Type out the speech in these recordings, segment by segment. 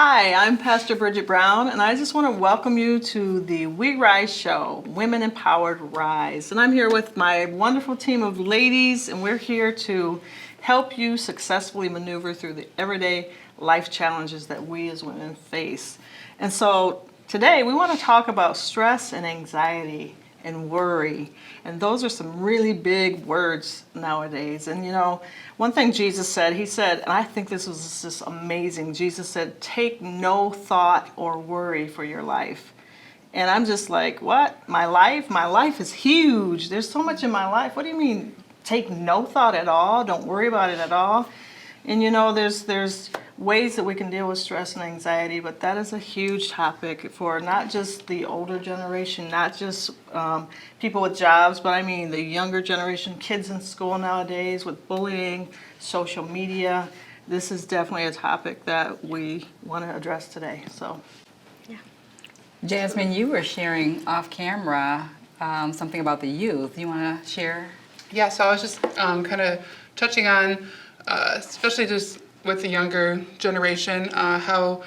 Hi, I'm Pastor Brigitte Brown, and I just want to welcome you to the We Rise show, Women Empowered Rise. And I'm here with my wonderful team of ladies, and we're here to help you successfully maneuver through the everyday life challenges that we as women face. And so today we want to talk about stress and anxiety and worry. And those are some really big words nowadays. And you know, one thing Jesus said, he said, and I think this was just amazing. Jesus said, take no thought or worry for your life. And I'm just like, what? My life? My life is huge. There's so much in my life. What do you mean, take no thought at all? Don't worry about it at all? And you know, there's ways that we can deal with stress and anxiety, but that is a huge topic for not just the older generation, not just people with jobs, but I mean the younger generation, kids in school nowadays with bullying, social media. This is definitely a topic that we want to address today. So, yeah. Jasmine, you were sharing off camera something about the youth. You want to share? Yeah, so I was just kind of touching on, especially just with the younger generation, how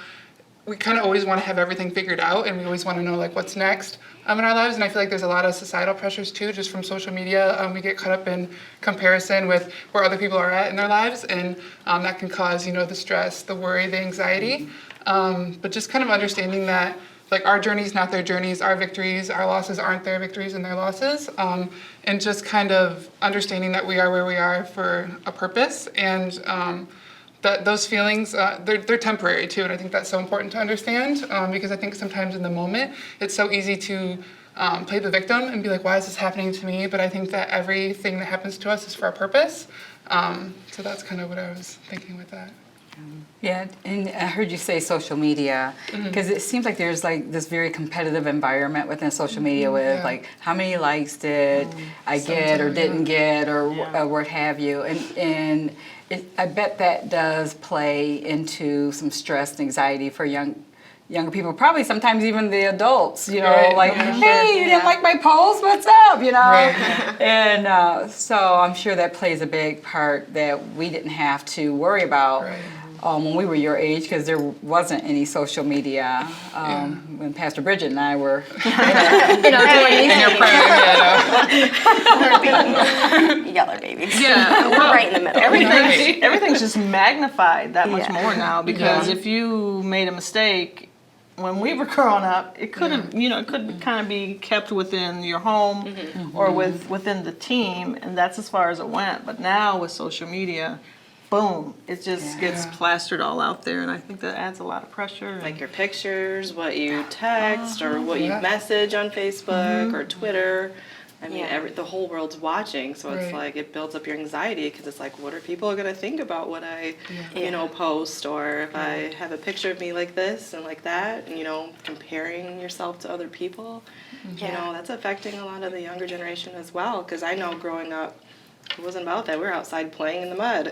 we kind of always want to have everything figured out, and we always want to know like what's next in our lives. And I feel like there's a lot of societal pressures too, just from social media. We get caught up in comparison with where other people are at in their lives, and that can cause, you know, the stress, the worry, the anxiety. But just kind of understanding that like our journeys, not their journeys, our victories, our losses aren't their victories and their losses. And just kind of understanding that we are where we are for a purpose, and that those feelings, they're temporary too. And I think that's so important to understand, because I think sometimes in the moment, it's so easy to play the victim and be like, why is this happening to me? But I think that everything that happens to us is for a purpose. So that's kind of what I was thinking with that. Yeah, and I heard you say social media, because it seems like there's like this very competitive environment within social media with like how many likes did I get or didn't get or what have you, and I bet that does play into some stress and anxiety for younger people, probably sometimes even the adults, you know, like, hey, you didn't like my post, what's up, you know? And so I'm sure that plays a big part that we didn't have to worry about when we were your age, because there wasn't any social media when Pastor Brigitte and I were doing your Y'all are babies. yeah, We're right in the middle. everything's just magnified that much more now, because if you made a mistake when we were growing up, it couldn't, you know, it could kind of be kept within your home or within the team, and that's as far as it went. But now with social media, boom, it just gets plastered all out there, and I think that adds a lot of pressure. Like your pictures, what you text, or what you message on Facebook or Twitter. I mean, the whole world's watching, so it's like it builds up your anxiety, because it's like, what are people going to think about what I, you know, post, or if I have a picture of me like this and like that, and, you know, comparing yourself to other people, you know, that's affecting a lot of the younger generation as well, because I know growing up, it wasn't about that. We were outside playing in the mud.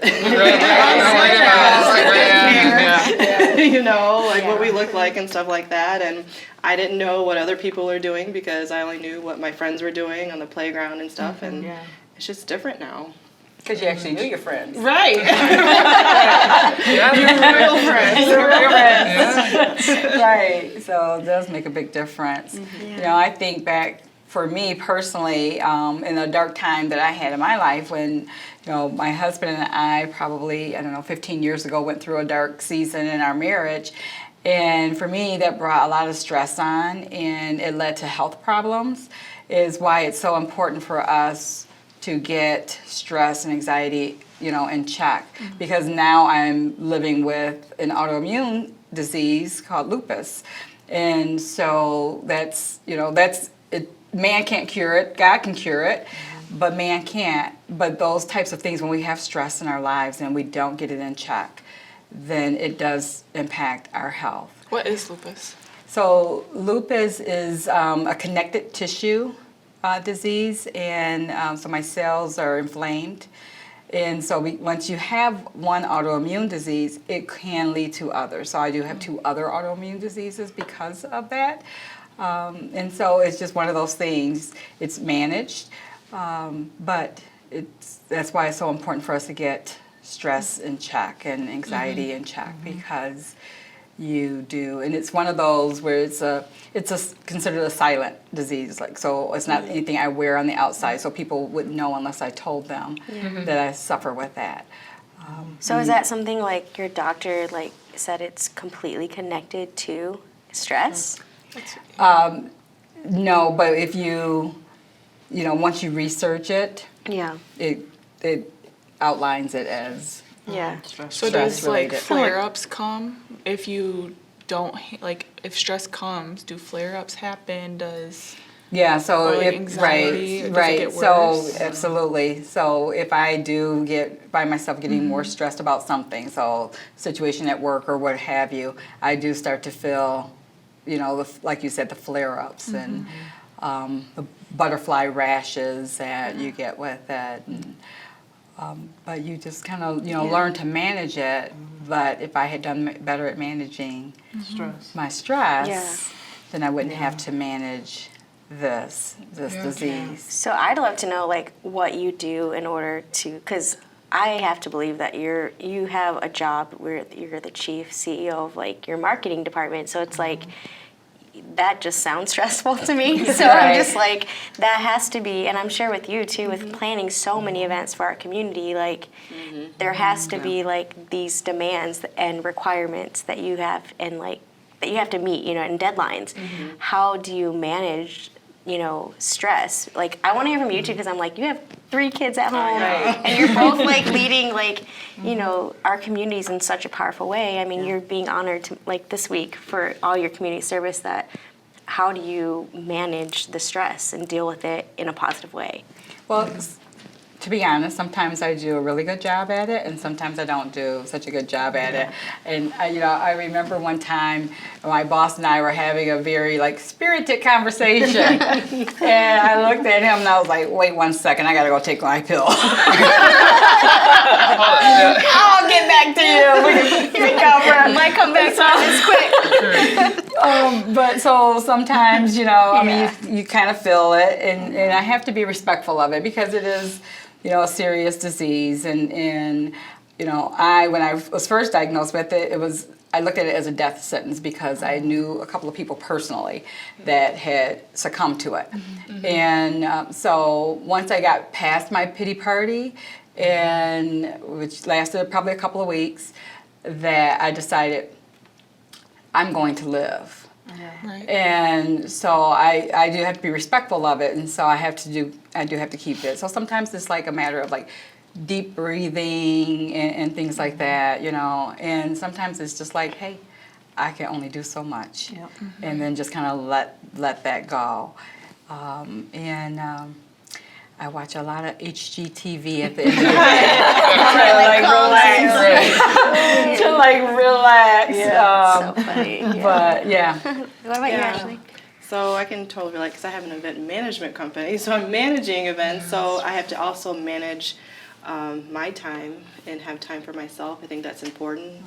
You know, like what we look like and stuff like that. And I didn't know what other people are doing, because I only knew what my friends were doing on the playground and stuff. And it's just different now. Because you actually knew your friends. Right. Your real friends. Your real friends. Right. So it does make a big difference. You know, I think back, for me personally, in a dark time that I had in my life, when, you know, my husband and I probably, 15 years ago went through a dark season in our marriage. And for me, that brought a lot of stress on, and it led to health problems, is why it's so important for us to get stress and anxiety, you know, in check. Because now I'm living with an autoimmune disease called lupus. And so that's, you know, it. Man can't cure it, God can cure it, but man can't. But those types of things, when we have stress in our lives and we don't get it in check, then it does impact our health. What is lupus? So lupus is a connective tissue disease, and so my cells are inflamed. And so once you have one autoimmune disease, it can lead to others. So I do have 2 other autoimmune diseases because of that. And so it's just one of those things. It's managed, but that's why it's so important for us to get stress in check and anxiety in check, because you do. And it's one of those where it's considered a silent disease. Like, so it's not anything I wear on the outside, so people wouldn't know unless I told them that I suffer with that. So is that something like your doctor like said it's completely connected to stress? No, but if once you research it, Yeah. it outlines it as Yeah. So does like stress-related. flare-ups come if you don't if stress comes? Do flare-ups happen? Does Yeah, so Or, like, if anxiety, does it right, get so worse? absolutely. So if I do find myself getting more stressed about something, so situation at work or what have you, I do start to feel, like you said, the flare-ups and the butterfly rashes that you get with it. And, but you just kind of learn to manage it. But if I had done better at managing my stress, then I wouldn't have to manage this disease. So I'd love to know like what you do in order to, because I have to believe that you have a job where you're the chief CEO of like your marketing department. So it's like that just sounds stressful to me. So I'm just like, that has to be, and I'm sure with you too, with planning so many events for our community, like there has to be like these demands and requirements that you have and like that you have to meet, and deadlines. How do you manage, stress? Like I want to hear from you too, because I'm like, you have 3 kids at home and you're both like leading like, our communities in such a powerful way. I mean, you're being honored to like this week for all your community service. How do you manage the stress and deal with it in a positive way? Well, to be honest, sometimes I do a really good job at it, and sometimes I don't do such a good job at it. And I remember one time my boss and I were having a very spirited conversation, and I looked at him and I was like, "Wait 1 second, I gotta go take my pill." I'll get back to you. We can recover. Might come back this quick. But so sometimes, I mean, you kind of feel it, and I have to be respectful of it because it is, a serious disease. And when I was first diagnosed with it, I looked at it as a death sentence because I knew a couple of people personally that had succumbed to it. And so once I got past my pity party, which lasted probably a couple of weeks, that I decided I'm going to live. Right. And so I do have to be respectful of it, and so I do have to keep it. So sometimes it's like a matter of deep breathing and things like that, and sometimes it's just like, hey, I can only do so much, and then just kind of let that go. I watch a lot of HGTV at the end of the day to relax. So funny. Yeah. But yeah. What about you, Ashlee? So I can totally relate because I have an event management company, so I'm managing events. So I have to also manage my time and have time for myself. I think that's important.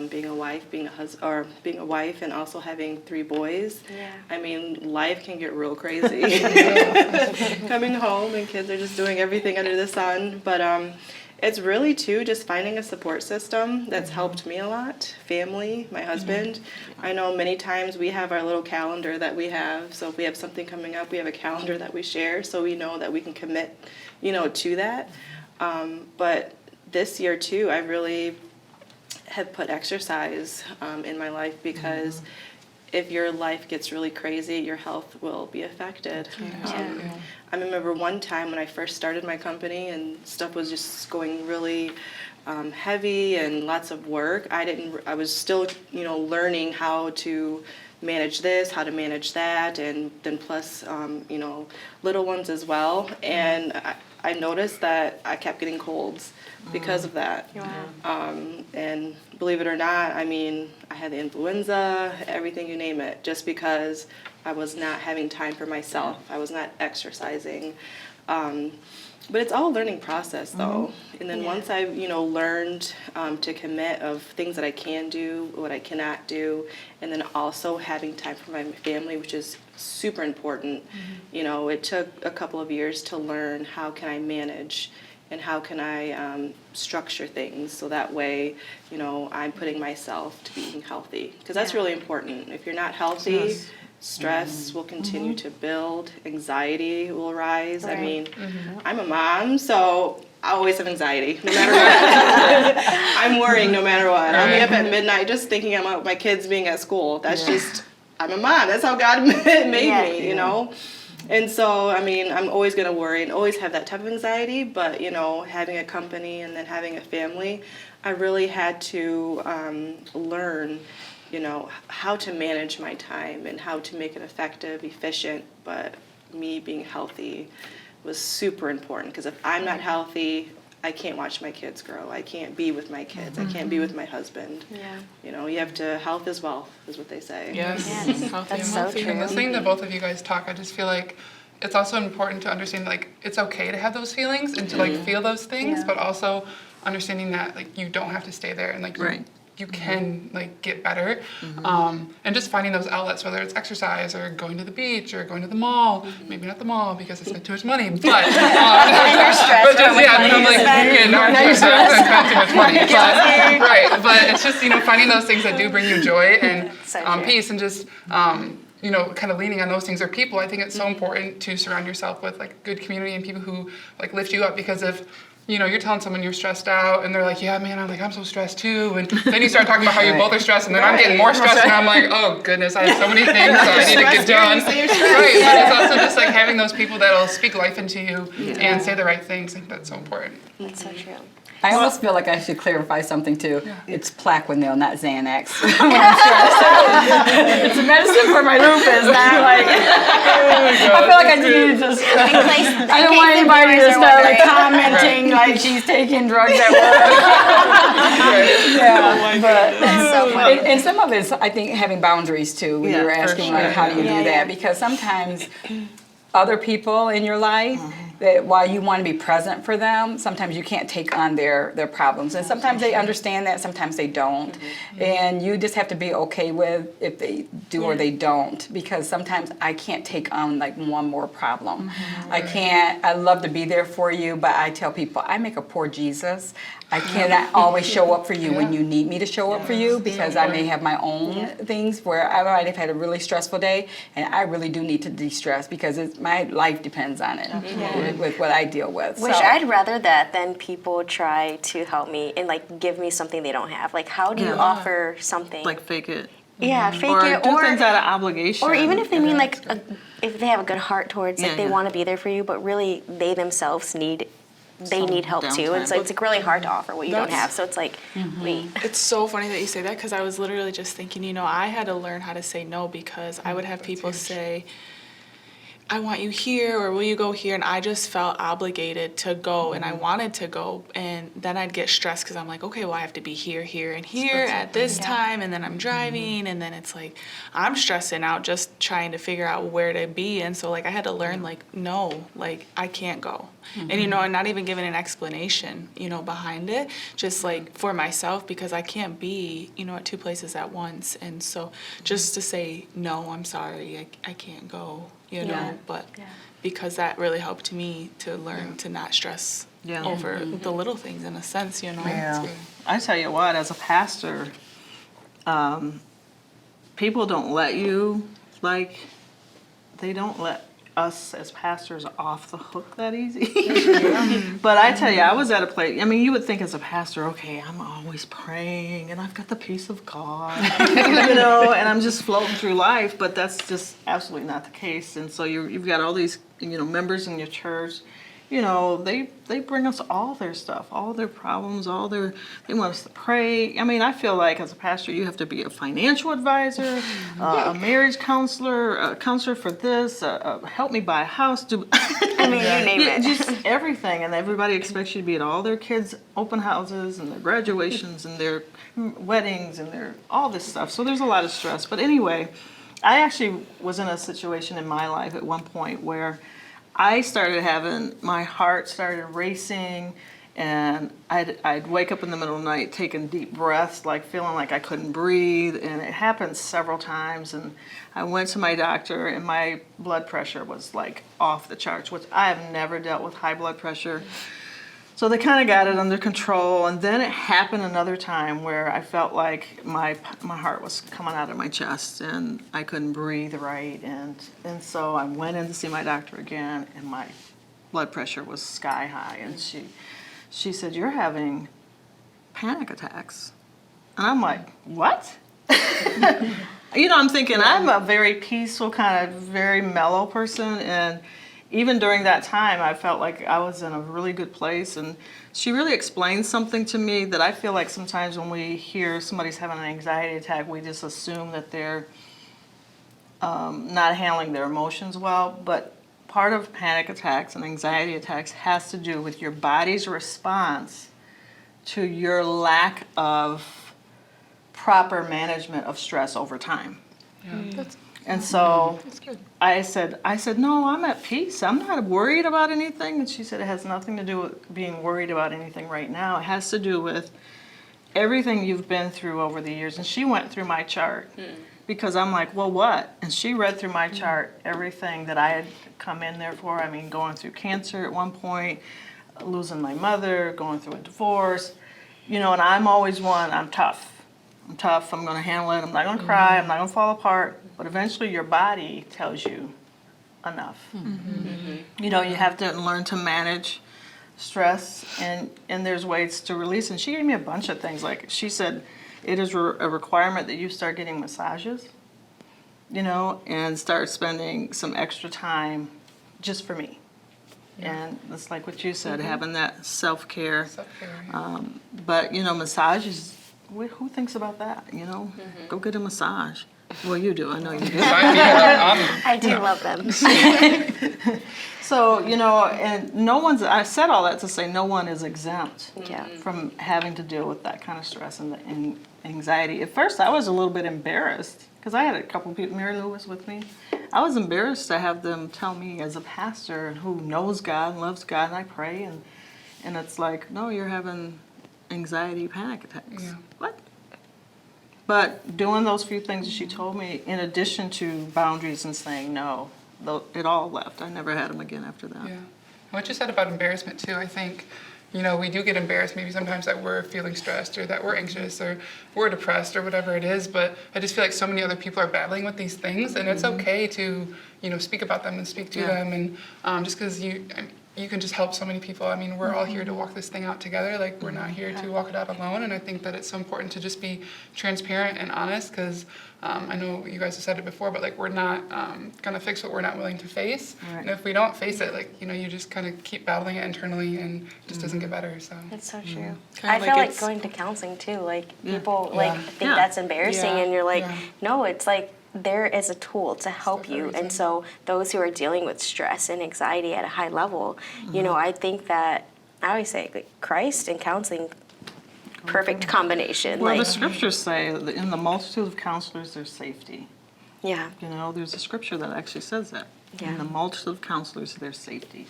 Being a wife, being a wife, and also having 3 boys. Yeah. I mean, life can get real crazy. Coming home and kids are just doing everything under the sun. But it's really too just finding a support system that's helped me a lot. Family, my husband. I know many times we have our little calendar that we have. So if we have something coming up, we have a calendar that we share, so we know that we can commit, to that. But this year too, I really have put exercise in my life because if your life gets really crazy, your health will be affected. I remember one time when I first started my company and stuff was just going really heavy and lots of work. I was still, learning how to manage this, how to manage that, and then plus, little ones as well. And I noticed that I kept getting colds because of that. And believe it or not, I mean, I had the influenza, everything you name it, just because I was not having time for myself. I was not exercising. But it's all a learning process, though. And then once I've, learned to commit of things that I can do, what I cannot do, and then also having time for my family, which is super important. It took a couple of years to learn how can I manage, and how can I structure things so that way, you know, I'm putting myself to being healthy, because that's really important. If you're not healthy, stress will continue to build, anxiety will rise. I mean, I'm a mom, so I always have anxiety, no matter what. I'm worrying no matter what. I'll be up at midnight just thinking about my kids being at school. That's just, I'm a mom. That's how God made me, you know? And so, I mean, I'm always going to worry and always have that type of anxiety, but, you know, having a company and then having a family, I really had to learn, you know, how to manage my time and how to make it effective, efficient, but me being healthy was super important, because if I'm not healthy, I can't watch my kids grow. I can't be with my kids. I can't be with my husband. Yeah. You know, you have to, health is wealth, is what they say. Yes, healthy That's and so wealthy. true. And listening to both of you guys talk, I just feel like it's also important to understand, like, it's okay to have those feelings and to, like, feel those things, but also understanding that, like, you don't have to stay there, and, like, you can, like, get better. And just finding those outlets, whether it's exercise or going to the beach or going to the mall. Maybe not the mall because I spent too much money, but And you're stressed. but just, yeah, no, like, now I'm stressed. I spent too much money. But, right, but it's just, you know, finding those things that do bring you joy and So true. peace, and just, you know, kind of leaning on those things, or people. I think it's so important to surround yourself with, like, good community and people who, like, lift you up, because if, you know, you're telling someone you're stressed out and they're like, yeah, man, I'm so stressed too. And then you start talking about how you both are stressed, and then I'm getting more stressed, and I'm like, oh goodness, I have so many things that I need to get done. Right, but it's also just like having those people that'll speak life into you and say the right things. I think that's so important. That's so true. I almost feel like I should clarify something too. It's Plaquenil, not Xanax. When I'm stressed. It's a medicine for my lupus, not like. I feel like I need to just. I don't want anybody to start like commenting like she's taking drugs at work. But That's so funny. and some of it's, I think, having boundaries too. When you were asking like, how do you do that? Because sometimes other people in your life, that while you want to be present for them, sometimes you can't take on their problems. And sometimes they understand that, sometimes they don't. And you just have to be okay with if they do or they don't, because sometimes I can't take on like one more problem. I love to be there for you, but I tell people I make a poor Jesus. I cannot always show up for you when you need me to show up for you, because I may have my own things where I might have had a really stressful day, and I really do need to de-stress because my life depends on it with what I deal with. Which I'd rather that than people try to help me and like give me something they don't have. Like, how do you offer something? Like fake it. Yeah, fake Or it, do things out of obligation. or even if they mean like if they have a good heart towards like they want to be there for you, but really they themselves need help too. And so it's like really hard to offer what you don't have. So it's like, wait. It's so funny that you say that, because I was literally just thinking, you know, I had to learn how to say no, because I would have people say, I want you here, or will you go here? And I just felt obligated to go, and I wanted to go. And then I'd get stressed because I'm like, okay, well, I have to be here, here, and here at this time. And then I'm driving, and then it's like, I'm stressing out just trying to figure out where to be. And so, like, I had to learn, like, no, like, I can't go. And, you know, and not even giving an explanation, you know, behind it, just like for myself, because I can't be, you know, at two places at once. And so just to say, no, I'm sorry, I can't go. You know, but because that really helped me to learn to not stress over the little things, in a sense, you know. Yeah. I tell you what, as a pastor, people don't let you, like, they don't let us as pastors off the hook that easy. But I tell you, I was at a place, I mean, you would think as a pastor, okay, I'm always praying and I've got the peace of God, you know, and I'm just floating through life, but that's just absolutely not the case. And so you've got all these, you know, members in your church, you know, they bring us all their stuff, all their problems, they want us to pray. I mean, I feel like as a pastor, you have to be a financial advisor, a marriage counselor, a counselor for this, help me buy a house. I mean, you name it. Just everything. And everybody expects you to be at all their kids' open houses and their graduations and their weddings and their all this stuff. So there's a lot of stress. But anyway, I actually was in a situation in my life at one point where I started having, my heart started racing, and I'd wake up in the middle of the night taking deep breaths, like feeling like I couldn't breathe, and it happened several times. And I went to my doctor, and my blood pressure was like off the charts, which I have never dealt with high blood pressure. So they kind of got it under control, and then it happened another time where I felt like my heart was coming out of my chest, and I couldn't breathe right, and so I went in to see my doctor again, and my blood pressure was sky high, and she said, "You're having panic attacks," and I'm like, "What?" I'm thinking I'm a very peaceful, kind of very mellow person, and even during that time, I felt like I was in a really good place, and she really explained something to me that I feel like sometimes when we hear somebody's having an anxiety attack, we just assume that they're not handling their emotions well, but part of panic attacks and anxiety attacks has to do with your body's response to your lack of proper management of stress over time. And so I said, "No, I'm at peace. I'm not worried about anything." And she said, "It has nothing to do with being worried about anything right now. It has to do with everything you've been through over the years." And she went through my chart because I'm like, "Well, what?" And she read through my chart everything that I had come in there for. I mean, going through cancer at one point, losing my mother, going through a divorce, and I'm always I'm tough. I'm tough, I'm gonna handle it, I'm not gonna cry, I'm not gonna fall apart. But eventually your body tells you enough. You have to learn to manage stress, and there's ways to release. And she gave me a bunch of things. Like she said, it is a requirement that you start getting massages, and start spending some extra time just for me. And it's like what you said, having that self-care. But, massages, who thinks about that, Go get a massage. Well, you do. I know you do. I do love them. So, and I said all that to say no one is exempt from having to deal with that kind of stress and anxiety. At first, I was a little bit embarrassed because I had a couple people, Mary Lou was with me. I was embarrassed to have them tell me as a pastor who knows God and loves God, and I pray, and it's like, "No, you're having anxiety panic attacks." Yeah. What? But doing those few things that she told me, in addition to boundaries and saying no, it all left. I never had them again after that. Yeah. What you said about embarrassment too, I think, we do get embarrassed maybe sometimes that we're feeling stressed or that we're anxious or we're depressed or whatever it is, but I just feel like so many other people are battling with these things, and it's okay to, speak about them and speak to them, and just because you can just help so many people. I mean, we're all here to walk this thing out together. Like, we're not here to walk it out alone. And I think that it's so important to just be transparent and honest, because I know you guys have said it before, but like, we're not going to fix what we're not willing to face. Right. And if we don't face it, like, you just kind of keep battling it internally, and it just doesn't get better. So It's so true. Kinda I like feel like it's- going to counseling too. Like people think that's embarrassing, Yeah. and you're like, Yeah. no, it's like there is a tool to help for a you. reason. And so those who are dealing with stress and anxiety at a high level, I think that I always say like Christ and counseling, perfect combination. Well, the like scriptures say that in the multitude of counselors there's safety. yeah, There's a scripture that actually says that. In the Yeah. multitude of counselors, there's safety.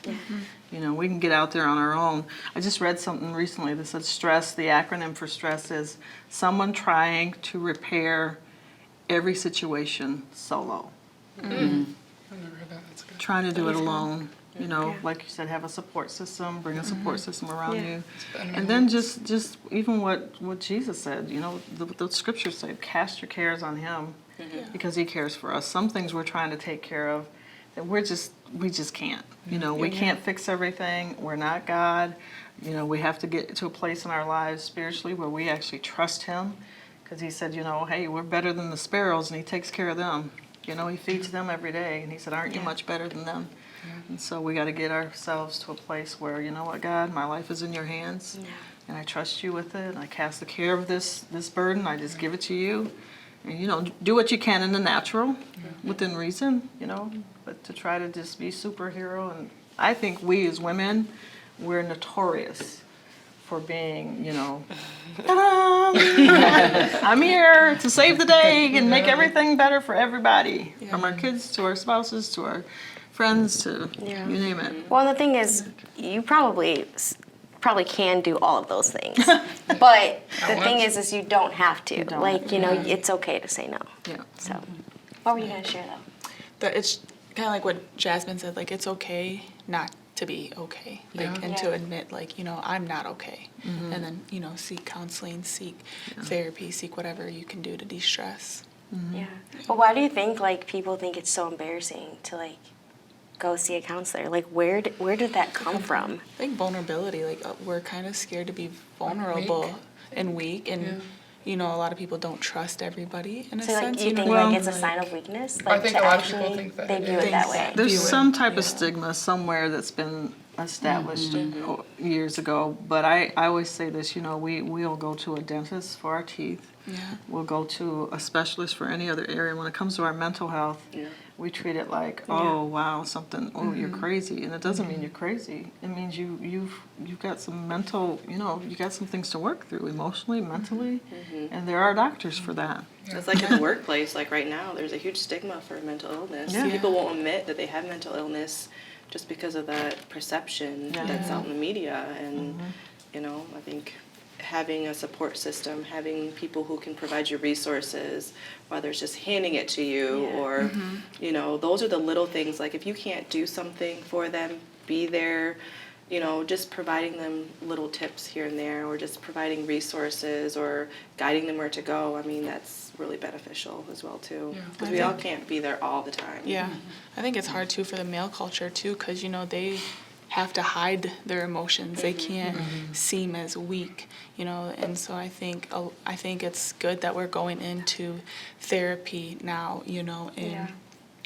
We can get out there on our own. I just read something recently that said stress, the acronym for stress is someone trying to repair every situation solo. I've never heard that. That's good. Trying to do it alone. Like you said, have a support system, bring a support system around Yeah. you. better And then just even what Jesus said, the scriptures say, cast your cares on him because he cares for us. Some things we're trying to take care of that we just can't. We can't fix everything. We're not God. We have to get to a place in our lives spiritually where we actually trust him, because he said, hey, we're better than the sparrows, and he takes care of them. He feeds them every day, and he said, aren't you much better than them? And so we got to get ourselves to a place where, you know what, God, my life is in your hands, and I trust you with it, and I cast the care of this burden. I just give it to you. And, do what you can in the natural, within reason, but to try to just be superhero. And I think we as women, we're notorious for being, ta-da! I'm here to save the day and make everything better for everybody, from our kids to our spouses to our friends to you name it. Well, the thing is, you probably can do all of those things, but the thing is you don't have to. don't. It's okay to say no. Yeah. So, what were you gonna share though? That it's kind of like what Jasmine said, like it's okay not to be okay, Yeah. and to admit, like, I'm not okay. And then, seek counseling, seek therapy, seek whatever you can do to de-stress. Yeah. But why do you think, like, people think it's so embarrassing to, like, go see a counselor? Like, where did that come from? I think vulnerability, like, we're kind of scared to be vulnerable and weak, and a lot of people don't trust everybody in a So, like, sense. you think, like, it's a sign of weakness? Like, I think to a lot of people actually, think that they it view it that way. There's View it, some type of yeah. stigma somewhere that's been established years ago. But I always say this, we'll go to a dentist for our teeth. Yeah. We'll go to a specialist for any other area. When it comes to our mental health, we treat it like, oh, wow, something, oh, you're crazy. And it doesn't mean you're crazy. It means you've got some mental, you got some things to work through emotionally, mentally. And there are doctors for that. It's like in the workplace, like right now, there's a huge stigma for mental illness. Yeah. People won't admit that they have mental illness just because of that perception that's out in the media. And, I think having a support system, having people who can provide you resources, whether it's just handing it to you or, those are the little things. Like if you can't do something for them, be there, just providing them little tips here and there, or just providing resources or guiding them where to go. I mean, that's really beneficial as well too, because we all can't be there all the time. Yeah. I think it's hard too for the male culture too, because they have to hide their emotions. They can't seem as weak, and so I think it's good that we're going into therapy now, and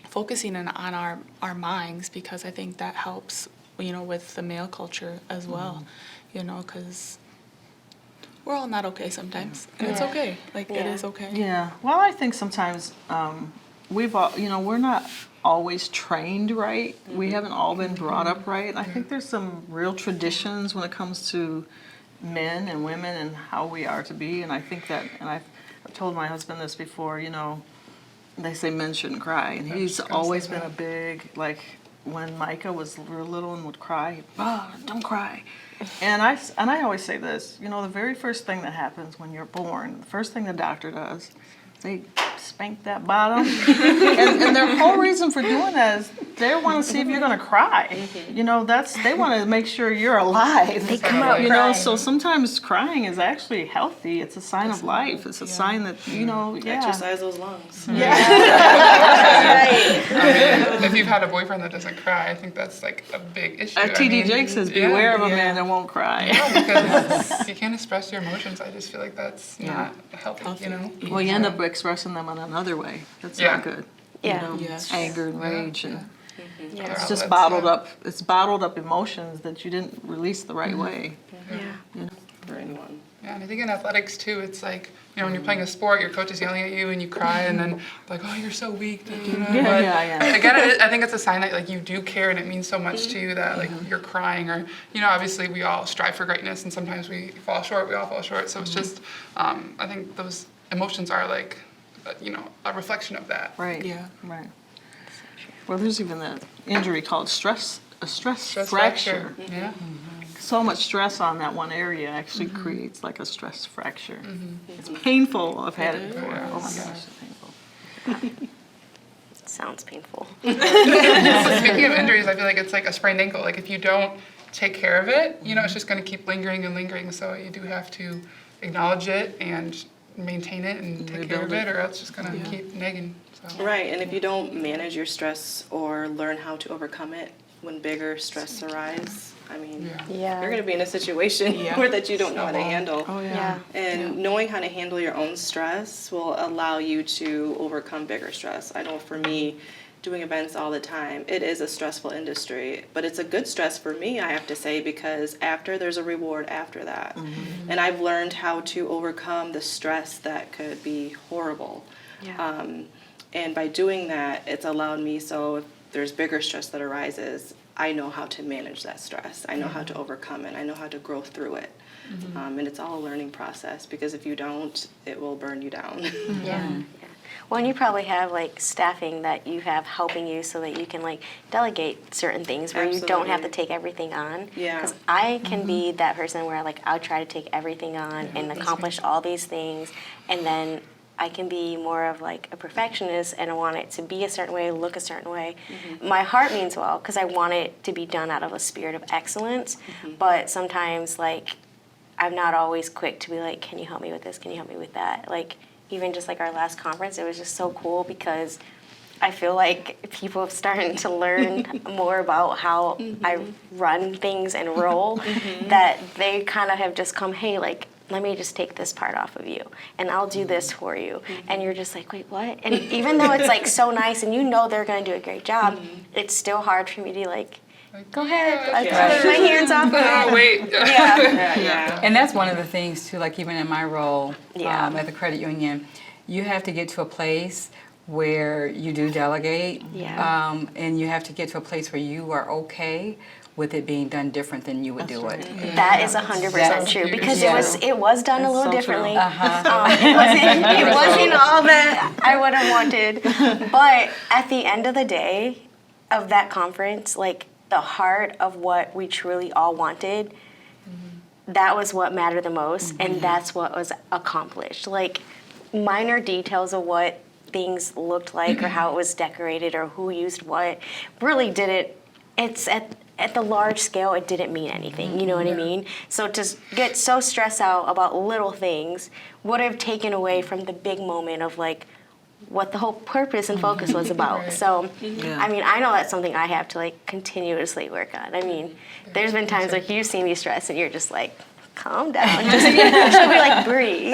focusing on our minds, because I think that helps, with the male culture as well, because we're all not okay sometimes, and it's okay. Like, it is okay. Yeah. Well, I think sometimes we've all, we're not always trained right. We haven't all been brought up right. And I think there's some real traditions when it comes to men and women and how we are to be. And I think that, and I've told my husband this before, they say men shouldn't cry. And he's always been a big, like, when Micah was real little and would cry, don't cry. And I always say this, the very first thing that happens when you're born, the first thing the doctor does, they spank that bottom. and their whole reason for doing that is they want to see if you're going to cry. They want to make sure you're alive. They come out You crying. know, so sometimes crying is actually healthy. It's a sign of life. It's a sign that, Exercise those lungs. If you've had a boyfriend that doesn't cry, I think that's like a big issue. TD Jake says, beware of a man that won't cry. Because you can't express your emotions. I just feel like that's not healthy, Well, you end up expressing them in another way. That's Yeah. not good. Yeah. Yes. Anger and rage and Yeah. it's just bottled up. It's bottled up emotions that you didn't release the right way. For anyone. Yeah, and I think in athletics too, it's like, when you're playing a sport, your coach is yelling at you and you cry and then like, oh, you're so weak. But again, I think it's a sign that like you do care and it means so much to you that like you're crying, or, obviously we all strive for greatness and sometimes we fall short, we all fall short. So it's just, I think those emotions are like, a reflection of that. Right. Yeah. Right. Well, there's even an injury called a stress fracture. Yeah. So much stress on that one area actually creates like a stress fracture. It's painful. I've had it before. Yeah. Oh my gosh, it's painful. Sounds painful. Speaking of injuries, I feel like it's like a sprained ankle. Like if you don't take care of it, it's just going to keep lingering and lingering. So you do have to acknowledge it and maintain it and take care of it, or else it's just going to keep nagging. So. Right, and if you don't manage your stress or learn how to overcome it when bigger stress arise, I mean, Yeah. you're going to be in a situation where that you don't know how to handle. Oh Yeah. And knowing how to handle your own stress will allow you to overcome bigger stress. I know for me, doing events all the time, it is a stressful industry, but it's a good stress for me, I have to say, because there's a reward after that. And I've learned how to overcome the stress that could be horrible. Yeah. And by doing that, it's allowed me, so if there's bigger stress that arises, I know how to manage that stress. I know how to overcome it. I know how to grow through it. And it's all a learning process, because if you don't, it will burn you down. Yeah. Well, and you probably have like staffing that you have helping you so that you can like delegate certain things where you don't have to take everything on. Yeah. Because I can be that person where like I'll try to take everything on and accomplish all these things, and then I can be more of like a perfectionist and I want it to be a certain way, look a certain way. My heart means well because I want it to be done out of a spirit of excellence. But sometimes like I'm not always quick to be like, can you help me with this? Can you help me with that? Like even just like our last conference, it was just so cool because I feel like people have started to learn more about how I run things and roll, that they kind of have just come, hey, like, let me just take this part off of you and I'll do this for you. And you're just like, wait, what? And even though it's like so nice and you know they're going to do a great job, it's still hard for me to like, go ahead, I'll take my hands off of it. Oh, wait. Yeah. And that's one of the things too, like even in my role Yeah. at the credit union, you have to get to a place where you do delegate, and you have to get to a place where you are okay with it being done different than you would do it. That is 100% true because it was done a little so differently. true. It wasn't all that I would have wanted. But at the end of the day of that conference, like the heart of what we truly all wanted, that was what mattered the most, and that's what was accomplished. Like minor details of what things looked like or how it was decorated or who used what really didn't, it's at the large scale, it didn't mean anything, you know what I mean? So to get so stressed out about little things would have taken away from the big moment of like what the whole purpose and focus was about. So, I mean, I know that's something I have to like continuously work on. I mean, there's been times like you see me stressed and you're just like, calm down. Just be like, breathe,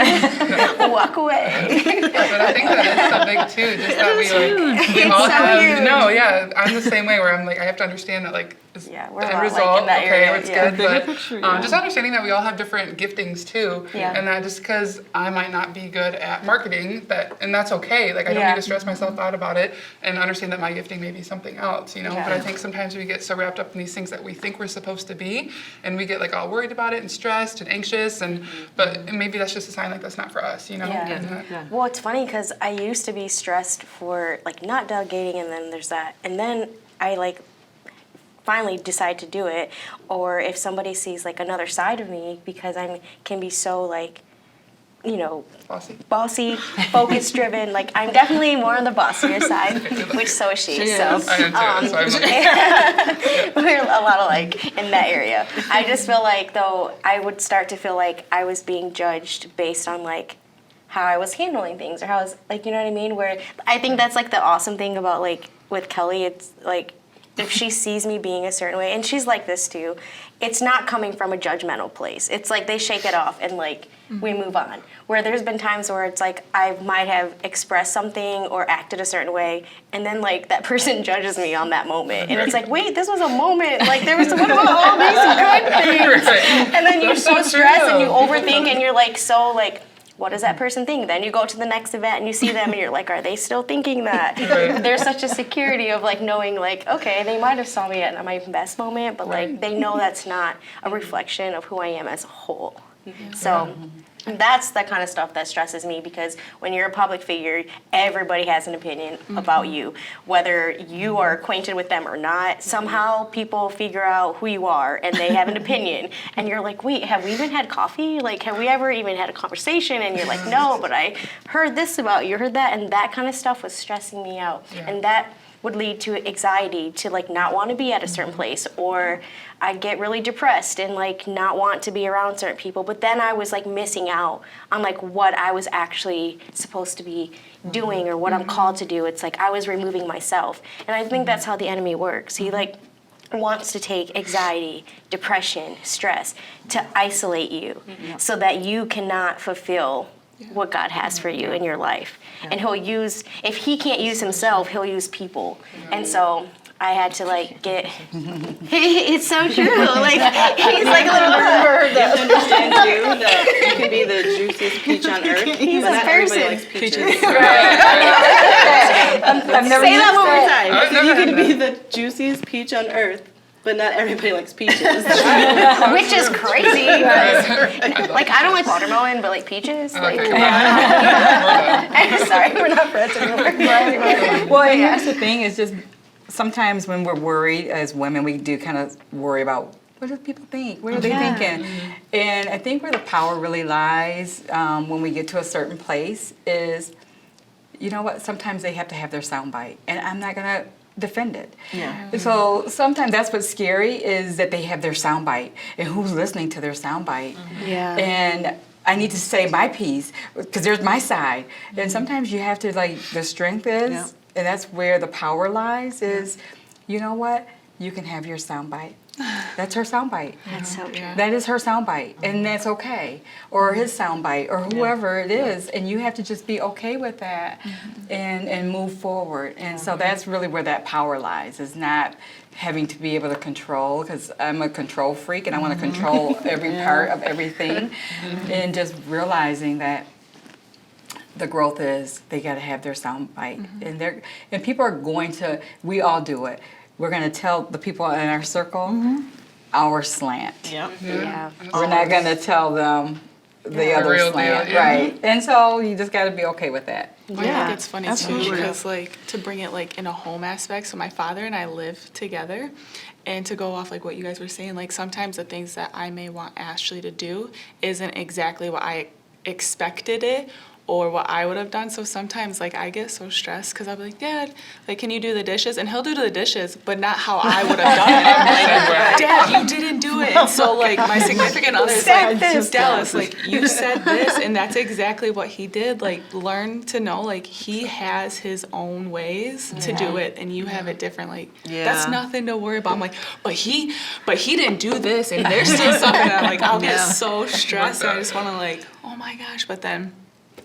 walk away. But I think that is something too, just that we all have. No, yeah, I'm the same way where I'm like, I have to understand that like we're the a lot end like result, in that okay, area, it's yeah. good, Bigger but picture, just understanding that we all have different giftings too, and that just because I might not be good at marketing, and that's okay. Like I don't need to stress myself out about it, and understand that my gifting may be something else, you know. But I think sometimes we get so wrapped up in these things that we think we're supposed to be, and we get like all worried about it and stressed and anxious, and but maybe that's just a sign like that's not for us, you know. Well, it's funny because I used to be stressed for like not delegating, and then there's that, and then I like finally decide to do it, or if somebody sees like another side of me because I can be so like, you know, bossy, focus driven. Like I'm definitely more on the bossier side, which so is she. So I am too, so I'm we're a lot alike in that area. I just feel like though I would start to feel like I was being judged based on like how I was handling things or how I was like, you know what I mean? Where I think that's like the awesome thing about like with Kelli, it's like if she sees me being a certain way, and she's like this too, it's not coming from a judgmental place. It's like they shake it off and like we move on. Where there's been times where it's like I might have expressed something or acted a certain way, and then like that person judges me on that moment, and it's like, wait, this was a moment. Like there was what about all these good things? And then you're so stressed and you overthink, and you're like so like, what does that person think? Then you go to the next event and you see them and you're like, are they still thinking that? There's such a security of like knowing like, okay, they might have saw me at my best moment, but like they know that's not a reflection of who I am as a whole. So that's the kind of stuff that stresses me because when you're a public figure, everybody has an opinion about you. Whether you are acquainted with them or not, somehow people figure out who you are and they have an opinion. And you're like, wait, have we even had coffee? Like, have we ever even had a conversation? And you're like, no, but I heard this about you, heard that. And that kind of stuff was stressing me out. And that would lead to anxiety, to like not want to be at a certain place, or I'd get really depressed and like not want to be around certain people. But then I was like missing out on like what I was actually supposed to be doing or what I'm called to do. It's like I was removing myself. And I think that's how the enemy works. He like wants to take anxiety, depression, stress to isolate you so that you cannot fulfill what God has for you in your life. And he'll use, if he can't use himself, he'll use people. And so I had to like get, it's so true. Like, he's like a little bird. You have to understand too that you can be the juiciest peach on earth. He's but a not person. everybody likes peaches. I've never Say that used one more that. time. I said you can be the juiciest peach on earth, but not everybody likes peaches. Which is crazy. Like, I don't like watermelon, but like peaches. Like, Okay, come on. Sorry, we're not friends anymore. Well, and here's the thing: is just sometimes when we're worried as women, we do kind of worry about what do people think? What are they thinking? And I think where the power really lies when we get to a certain place is, you know what, sometimes they have to have their soundbite. And I'm not going to defend it. Yeah. So sometimes that's what's scary is that they have their soundbite and who's listening to their soundbite. Yeah. And I need to say my piece because there's my side. And sometimes you have to, like, the strength is, Yeah. and that's where the power lies is, you know what, you can have your soundbite. That's her soundbite. That's so true. That is her soundbite, and that's okay. Or his soundbite, or whoever it is, and you have to just be okay with that and move forward. And so that's really where that power lies, is not having to be able to control, because I'm a control freak and I want to control every part of everything, and just realizing that the growth is they got to have their soundbite, and people are going to. We all do it. We're going to tell the people in our circle our slant. Yep. Yeah. We're not going to tell them the other real slant, deal, yeah. right? And so you just got to be okay with that. Well, I Yeah, think it's funny absolutely. too because, like, to bring it like in a home aspect. So my father and I live together, and to go off like what you guys were saying, like sometimes the things that I may want Ashlee to do isn't exactly what I expected it or what I would have done. So sometimes, like, I get so stressed because I'll be like, Dad, like, can you do the dishes? And he'll do the dishes, but not how I would have done it. I'm like, Dad, you didn't do it. And so, like, my significant other is like, Dallas, like, you said this, and that's exactly what he did. Like, learn to know, like, he has his own ways to do it, and you have it different. Like, that's nothing to worry about. I'm like, but he didn't do this, and there's still something that, like, I'll get so stressed. And I just want to, like, oh my gosh, but then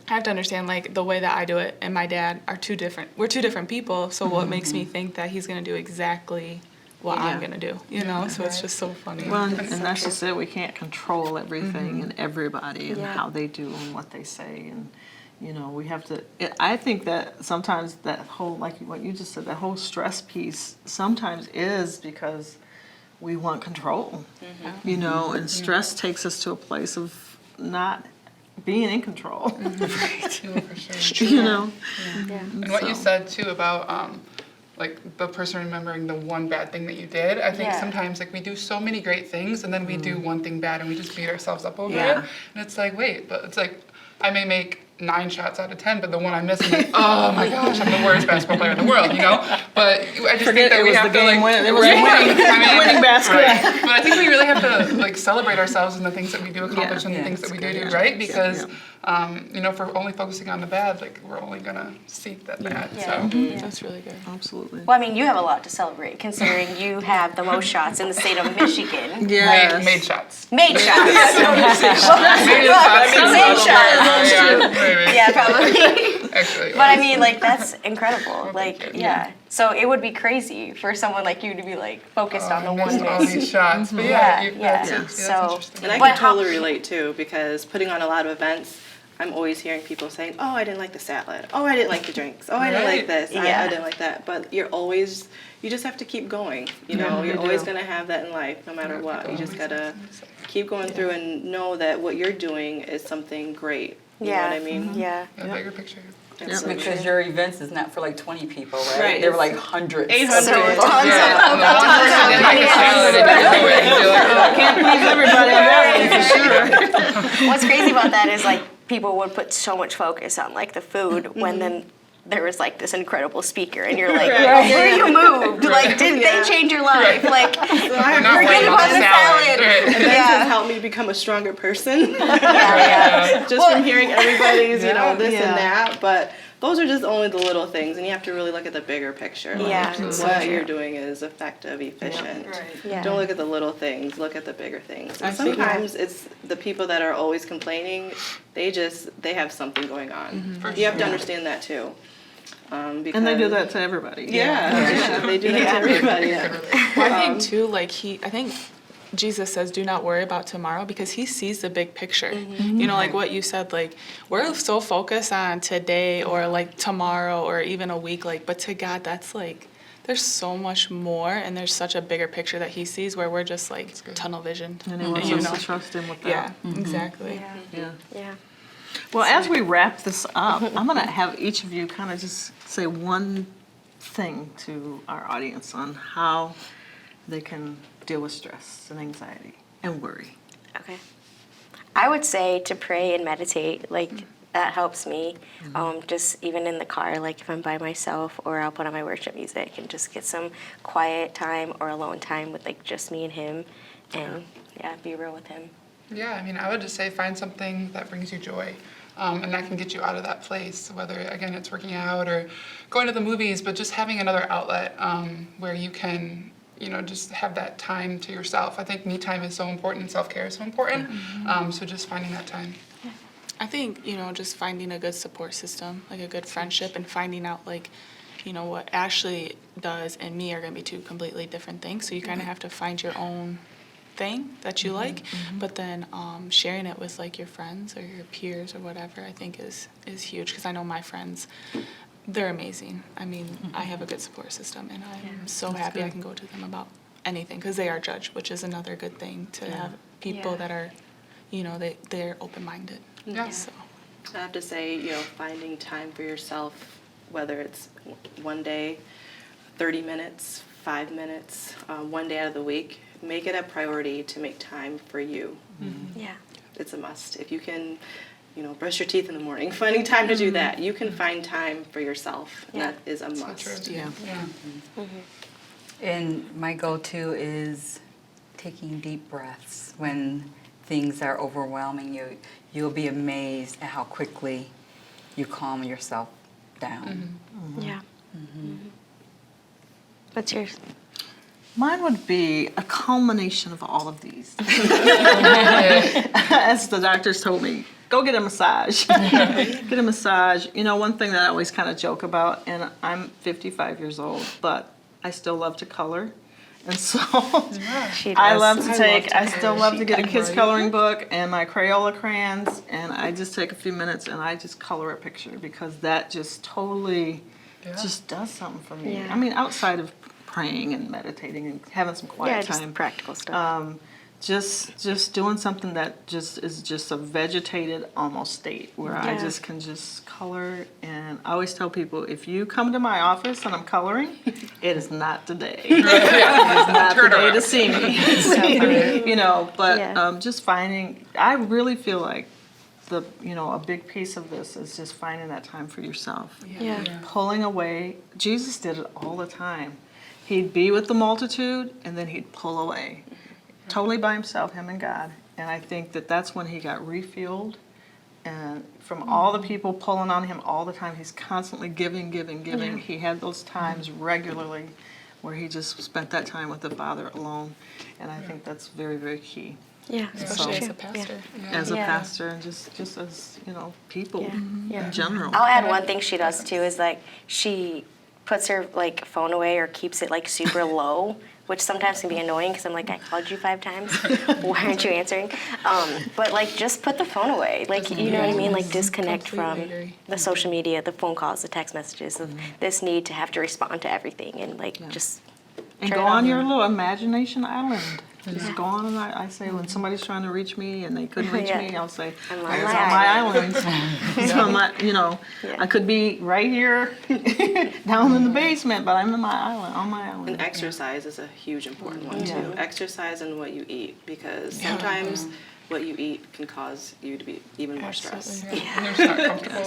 I have to understand, like, the way that I do it and my dad are two different. We're two different people, so what makes me think that he's going to do exactly what I'm going to do, you know? So it's just so funny. Well, and that's just it. We can't control everything and everybody and Yeah. how they do and what they say. And, you know, we have to, I think that sometimes that whole, like what you just said, that whole stress piece sometimes is because we want control, you know, and stress takes us to a place of not being in control, you know? And what you said too about like the person remembering the one bad thing that you did. I think Yeah. sometimes like we do so many great things and then we do one thing bad and we just beat ourselves up over Yeah. it. And it's like, wait, but it's like I may make 9 shots out of 10, but the one I miss, I'm like, oh my gosh, I'm the worst basketball player in the world, you know? But I just think that it we was have the to game like, winning. It was the winning basket. Right. But I think we really have to like celebrate ourselves and the things that we do accomplish and the Yeah, things that we do good. do right, because you know, if we're only focusing on the bad, like we're only gonna see that bad. Yeah. So That's really good. Absolutely. Well, I mean, you have a lot to celebrate considering you have the most shots in the state of Michigan. Yes. made shots. Made shots. Made shots. Maybe. Yeah, probably. Actually, But I mean, like, that's incredible. Like, yeah. So it would be crazy for someone like you to be like focused on the I missed one all miss. these shots. But Yeah, yeah, yeah. that's So- interesting. And I But can how- totally relate too, because putting on a lot of events, I'm always hearing people saying, "Oh, I didn't like the salad. Oh, I didn't like the drinks. Oh, I didn't like Right. this. Yeah. I didn't like that." But you just have to keep going. You know, you're always gonna have that in life, no matter what. You just gotta keep going through and know that what you're doing is something great. You know what I mean? Yeah. Yeah, bigger picture. Absolutely. Because your events is not for like 20 people, right? Right, They were it's like hundreds. 800. So tons Yeah, and the one person didn't like the salad and didn't do it. You're like, Can't please everybody on that one for sure. What's crazy about that is like people would put so much focus on like the food when then there was like this incredible speaker and you're like, where you moved? Like, did they change your life? Like, We're not forget worried about the salad. Right. Events has helped me become a stronger person. Yeah. Just from hearing everybody's, you know, this Yeah. and that. But those are just only the little things, and you have to really look at the bigger picture. Like, Yeah. what you're doing is effective, efficient. Yeah. Don't look at the little things, look at the bigger things. And I see. sometimes it's the people that are always complaining, they have something going on. You have to understand that too. Because, And they do that to everybody. Yeah, they do that to everybody. Yeah. Well, I think too, like I think Jesus says, do not worry about tomorrow because he sees the big picture. You know, like what you said, like we're so focused on today or like tomorrow or even a week, like, but to God, that's like, there's so much more and there's such a bigger picture that he sees where we're just like tunnel vision. And he wants you us know? to trust him with that. Yeah, exactly. Yeah. Yeah. Well, as we wrap this up, I'm going to have each of you kind of just say one thing to our audience on how they can deal with stress and anxiety and worry? Okay. I would say to pray and meditate, like that helps me. Just even in the car, like if I'm by myself, or I'll put on my worship music and just get some quiet time or alone time with like just me and him, and be real with him. Yeah, I mean, I would just say find something that brings you joy. And that can get you out of that place, whether, again, it's working out or going to the movies, but just having another outlet where you can, just have that time to yourself. I think me time is so important and self-care is so important, so just finding that time. I think, just finding a good support system, like a good friendship, and finding out, like, what Ashlee does and me are going to be two completely different things, so you kind of have to find your own thing that you like, but then sharing it with like your friends or your peers or whatever, I think is huge, because I know my friends, they're amazing. I mean, I have a good support system, and I'm so happy I can go to them about anything, because they are judged, which is another good thing to have people that are, they're open-minded. Yeah. So. I have to say, finding time for yourself, whether it's one day, 30 minutes, 5 minutes, one day out of the week, make it a priority to make time for you. Yeah. It's a must. If you can, brush your teeth in the morning, finding time to do that, you can find time for yourself. Yeah. That is a must. Yeah. And my go-to is taking deep breaths when things are overwhelming you. You'll be amazed at how quickly you calm yourself down. Yeah. What's yours? Mine would be a culmination of all of these. As the doctors told me, go get a massage. Get a massage. One thing that I always kind of joke about, and I'm 55 years old, but I still love to color. And so She does. I love to I still love to get a kid's coloring book and my Crayola crayons, and I just take a few minutes and I just color a picture, because that just totally just does something for me. Yeah. I mean, outside of praying and meditating and having some quiet just time. practical stuff. Just doing something that just is just a vegetated almost state where I Yeah. just can just color. And I always tell people, if you come to my office and I'm coloring, it is not today. It is not Turn the day around. to see me. But Yeah. just finding, I really feel like a big piece of this is just finding that time for yourself. Yeah. Pulling away. Jesus did it all the time. He'd be with the multitude, and then he'd pull away. Totally by himself, him and God. And I think that's when he got refueled. And from all the people pulling on him all the time, he's constantly giving. He had those times regularly where he just spent that time with the Father alone. And I think that's very, very key. Yeah. Especially as True. a pastor. As a Yeah. pastor, and just as, people Yeah. in general. I'll add one thing she does too is like she puts her like phone away or keeps it like super low, which sometimes can be annoying because I'm like, I called you 5 times. Why aren't you answering? But like just put the phone away. Like, you know what I mean? Like disconnect from Completely agree. the social media, the phone calls, the text messages of this need to have to respond to everything, and like just And turn go it on off. your little imagination island. Just Yeah. go on, and I say when somebody's trying to reach me and they couldn't reach Yeah. me, I'll say, I'm I on was my on my island. island. So I'm not, Yeah. I could be right here down in the basement, but I'm on my island. And exercise is a huge important one Yeah. too. Exercise and what you eat, because sometimes what you eat can cause you to be even more stressed. Absolutely. And you're just not comfortable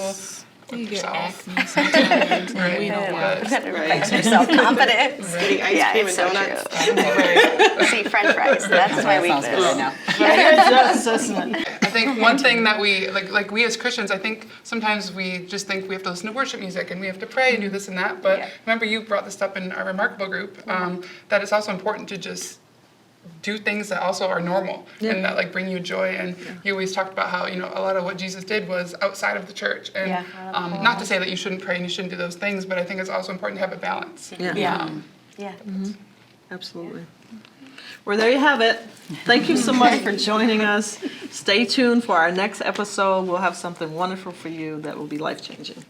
You with get yourself. acne sometimes, and Right. we know Yeah. what. Fix your self-confidence. Eating ice Yeah, cream it's and so donuts. true. See, French fries. That's my That sounds good right weakness. now. It does, doesn't it? I think one thing that we, like we as Christians, I think sometimes we just think we have to listen to worship music and we have to pray and do this and that. But Yeah. remember, you brought this up in our Remarkable group, that it's also important to just do things that also are normal and that like bring you joy. And you always talked about how, a lot of what Jesus did was outside of the church. And Yeah. not to say that you shouldn't pray and you shouldn't do those things, but I think it's also important to have a balance. Yeah. Yeah. Yeah. Absolutely. Well, there you have it. Thank you so much for joining us. Stay tuned for our next episode. We'll have something wonderful for you that will be life-changing.